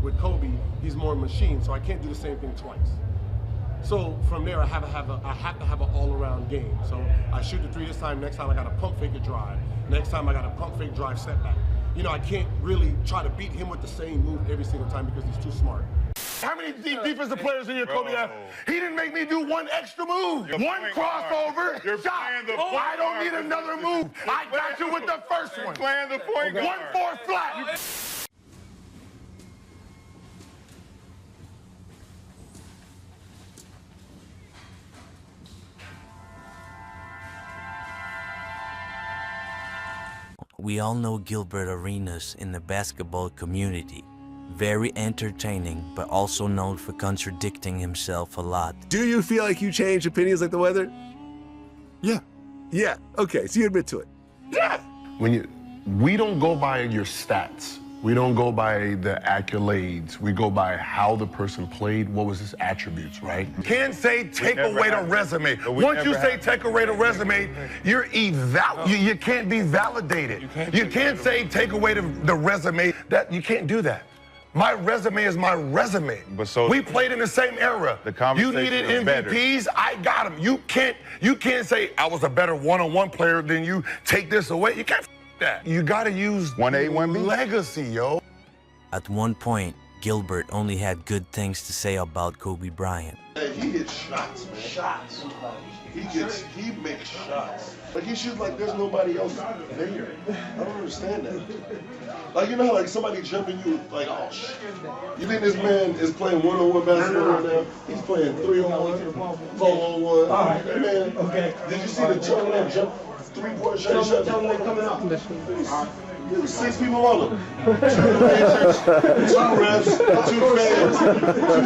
with Kobe, he's more machine, so I can't do the same thing twice. So from there, I have to have an all-around game. So I shoot the three this time. Next time, I got to pump fake a drive. Next time, I got to pump fake drive setback. You know, I can't really try to beat him with the same move every single time because he's too smart. How many defensive players in your Kobe have? He didn't make me do one extra move. One crossover, shot. I don't need another move. I got you with the first one. Playing the point guard. 1-4 flat. We all know Gilbert Arenas in the basketball community. Very entertaining, but also known for contradicting himself a lot. Do you feel like you change opinions like the weather? Yeah. Yeah, okay, so you admit to it. Yeah. We don't go by your stats. We don't go by the accolades. We go by how the person played, what was his attributes, right? Can't say take away the resume. Once you say take away the resume, you're you can't be validated. You can't say take away the resume. That you can't do that. My resume is my resume. But so we played in the same era. The conversation you needed is MVPs, better. I got them. You can't say I was a better one-on-one player than you. Take this away. You can't that. You gotta use 1A, 1B. legacy, yo. At one point, Gilbert only had good things to say about Kobe Bryant. Hey, he hits shots, man. Shots. He makes shots. Like he shoots like there's nobody else there. I don't understand that. Like you know how like somebody jumping you like, oh shit. You think this man is playing one-on-one basketball right now? He's playing 3-on-1, 4-on-1. All right, man. Okay. Did you see the jump? 3-point shot. Tell them coming up. There was 6 people on him. 2 refs,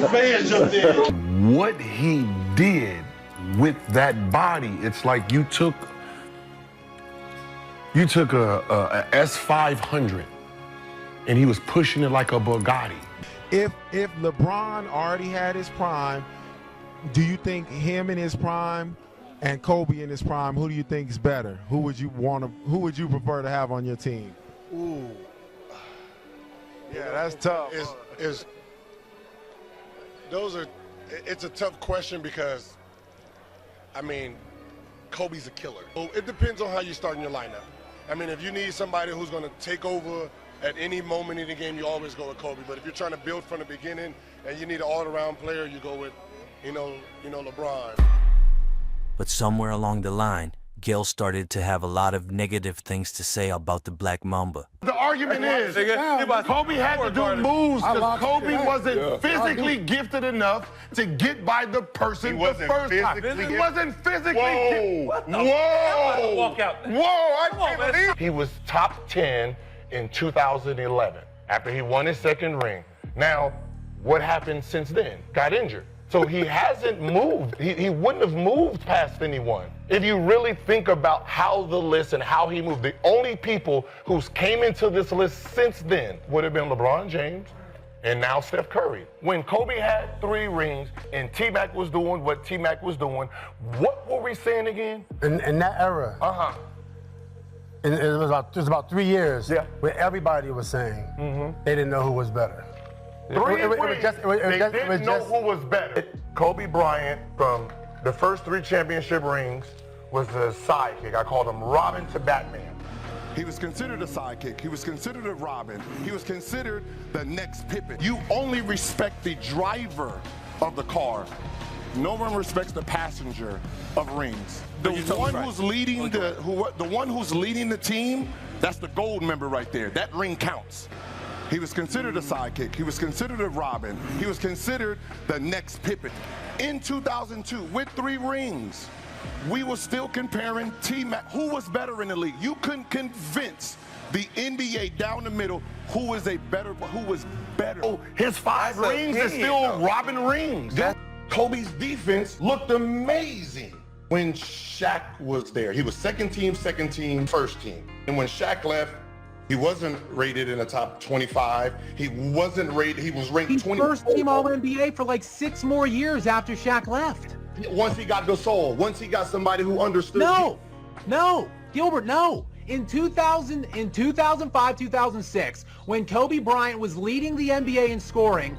2 fans jumped in. What he did with that body, it's like you took a S500 and he was pushing it like a Bugatti. If LeBron already had his prime, do you think him in his prime and Kobe in his prime, who do you think is better? Who would you prefer to have on your team? Ooh. Yeah, that's tough. It's a tough question because, I mean, Kobe's a killer. So it depends on how you start in your lineup. I mean, if you need somebody who's going to take over at any moment in the game, you always go with Kobe. But if you're trying to build from the beginning and you need an all-around player, you go with, you know, LeBron. But somewhere along the line, Gil started to have a lot of negative things to say about the Black Mamba. The argument is, Kobe had to do moves because Kobe wasn't physically gifted enough to get by the person the first time. He wasn't physically gifted. Whoa! Walk out. Whoa! I can't believe he was top 10 in 2011 after he won his second ring. Now, what happened since then? Got injured. So he hasn't moved. He wouldn't have moved past anyone. If you really think about how the list and how he moved, the only people who came into this list since then would have been LeBron James and now Steph Curry. When Kobe had 3 rings and T-Mac was doing what T-Mac was doing, what were we saying again? In that era, it was about 3 years where everybody was saying they didn't know who was better. They didn't know who was better. Kobe Bryant, from the first 3 championship rings, was the sidekick. I called him Robin to Batman. He was considered a sidekick. He was considered a Robin. He was considered the next Pippen. You only respect the driver of the car. No one respects the passenger of rings. The one who's leading the one who's leading the team, that's the gold member right there. That ring counts. He was considered a sidekick. He was considered a Robin. He was considered the next Pippen. In 2002, with 3 rings, we were still comparing T-Mac. Who was better in the league? You couldn't convince the NBA down the middle who was better. Oh, his 5 rings is still Robin rings. Kobe's defense looked amazing when Shaq was there. He was second team, first team. And when Shaq left, he wasn't rated in the top 25. He wasn't rated, he was ranked 20. First team All-NBA for like 6 more years after Shaq left. Once he got Gasol, once he got somebody who understood. No, Gilbert, no. In 2005, 2006, when Kobe Bryant was leading the NBA in scoring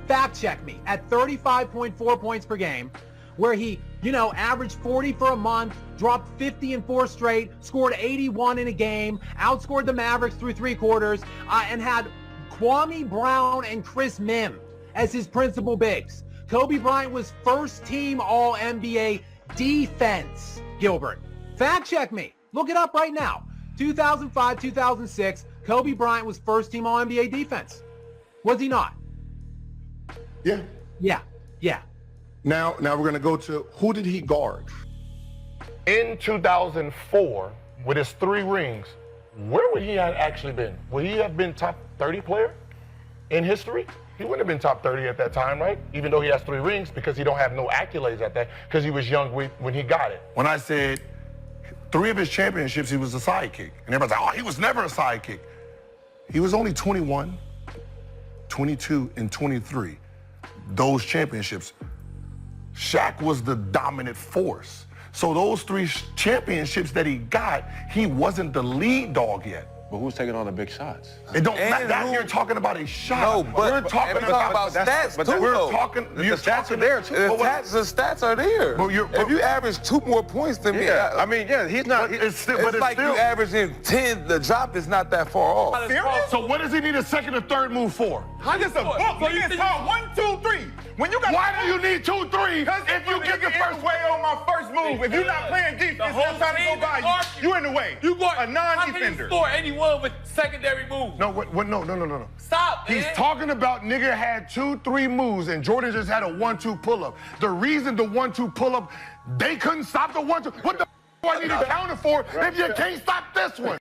fact check me, at 35.4 points per game, where he, averaged 40 for a month, dropped 50 in 4 straight, scored 81 in a game, outscored the Mavericks through 3 quarters, and had Kwame Brown and Chris Mim as his principal bigs. Kobe Bryant was first team All-NBA defense, Gilbert. Fact check me. Look it up right now. 2005, 2006, Kobe Bryant was first team All-NBA defense. Was he not? Yeah. Yeah. Now we're going to go to who did he guard? In 2004, with his 3 rings, where would he have actually been? Would he have been top 30 player in history? He wouldn't have been top 30 at that time, right? Even though he has 3 rings, because he don't have no accolades at that, because he was young when he got it. When I said 3 of his championships, he was a sidekick. And everybody's like, oh, he was never a sidekick. He was only 21, 22, and 23. Those championships. Shaq was the dominant force. So those 3 championships that he got, he wasn't the lead dog yet. But who's taking all the big shots? It don't matter. You're talking about a shot. No, but we're talking about stats too. We're though. talking. The stats are there too. The stats are there. If you average 2 more points than me, he's not. It's like you averaging 10. The drop is not that far off. So what does he need a second or third move for? How just a book? So you can start 1, 2, 3. When you got why do you need 2, 3? If you get the first way on my first move, if you're not playing defense, I'm trying to go by you in the way. You got a non-defender. Score anyone with secondary moves. No, no. Stop, man. He's talking about nigga had 2, 3 moves and Jordan just had a 1-2 pull-up. The reason the 1-2 pull-up, they couldn't stop the 1-2. What the do I need to counter for if you can't stop this one?